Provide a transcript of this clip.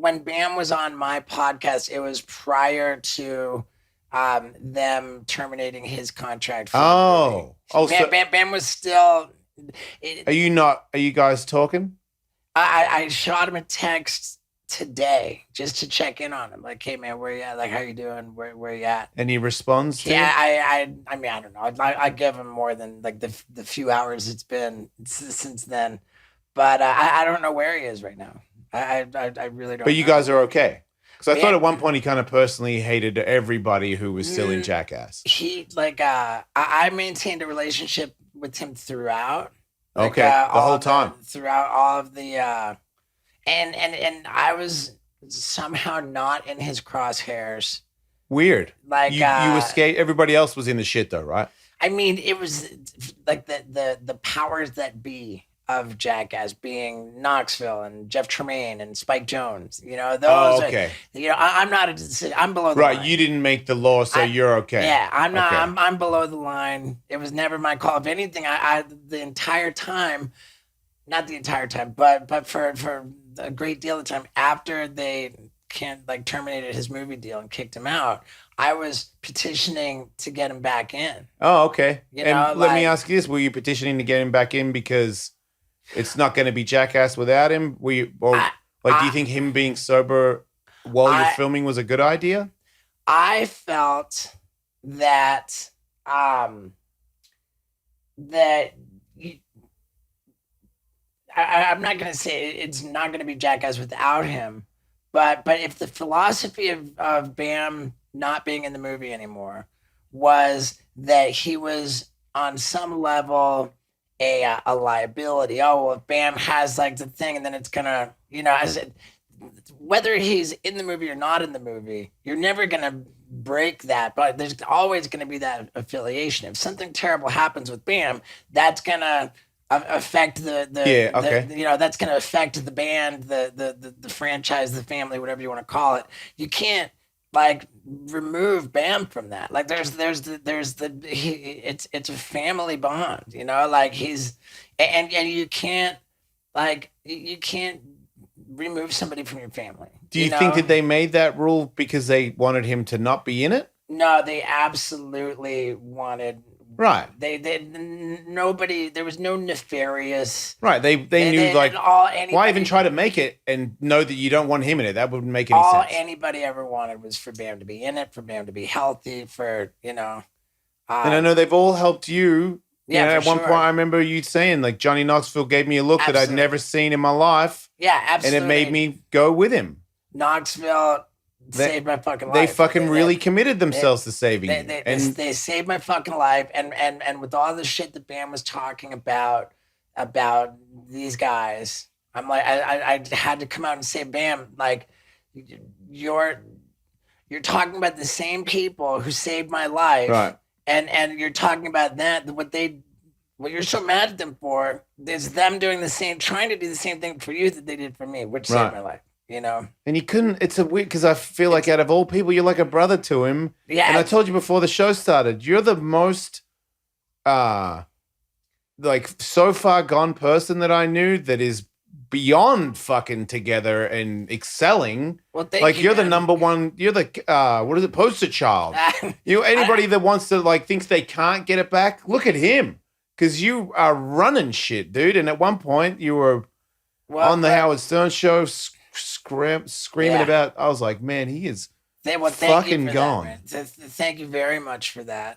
when Bam was on my podcast, it was prior to them terminating his contract for the movie. Bam was still. Are you guys talking? I shot him a text today just to check in on him. Like, hey man, where you at? Like, how you doing? Where you at? And he responds to you? I mean, I don't know. I give him more than like the few hours it's been since then, but I don't know where he is right now. I really don't. But you guys are okay. Because I thought at one point he kind of personally hated everybody who was still in Jackass. He like I maintained a relationship with him throughout. Like, okay, the whole time. Throughout all of the and I was somehow not in his crosshairs. Weird. Like you escaped. Everybody else was in the shit though, right? I mean, it was like the powers that be of Jackass being Knoxville and Jeff Tremaine and Spike Jones. You know, those. Oh, okay. I'm not. I'm below the line. Right, you didn't make the law, so you're okay. Yeah, I'm not. Okay. I'm below the line. It was never my call. If anything, I the entire time, not the entire time, but for a great deal of time after they terminated his movie deal and kicked him out, I was petitioning to get him back in. Oh, okay. You know, let me ask you this: were you petitioning to get him back in because it's not going to be Jackass without him? Do you think him being sober while you're filming was a good idea? I felt that I'm not going to say it's not going to be Jackass without him, but if the philosophy of Bam not being in the movie anymore was that he was on some level a liability. Oh, well, if Bam has like the thing, and then it's gonna, whether he's in the movie or not in the movie, you're never gonna break that. But there's always gonna be that affiliation. If something terrible happens with Bam, that's gonna affect that's gonna affect the band, the franchise, the family, whatever you want to call it. You can't remove Bam from that. Like it's a family bond, like he's and you can't remove somebody from your family. Do you think that they made that rule because they wanted him to not be in it? No, they absolutely wanted. Right. Nobody. There was no nefarious. Right. They knew why even try to make it and know that you don't want him in it? That wouldn't make any sense. All anybody ever wanted was for Bam to be in it, for Bam to be healthy, and I know they've all helped you. Yeah. At one point, I remember you saying like Johnny Knoxville gave me a look that I'd never seen in my life. Yeah, absolutely. And it made me go with him. Knoxville saved my fucking life. They fucking really committed themselves to saving you. They saved my fucking life. And with all the shit that Bam was talking about these guys, I'm like, I had to come out and say, Bam, like, you're talking about the same people who saved my life. Right. And you're talking about what you're so mad at them for is them trying to do the same thing for you that they did for me, which saved my life. And you couldn't. It's a weird because I feel like out of all people, you're like a brother to him. Yeah. And I told you before the show started, you're the most, so far gone person that I knew that is beyond fucking together and excelling. Well, you're the number one. You're the poster child. Anybody that wants to thinks they can't get it back. Look at him because you are running shit, dude. And at one point, you were on the Howard Stern show. Screaming about. I was like, man, he is fucking gone. Thank you very much for that.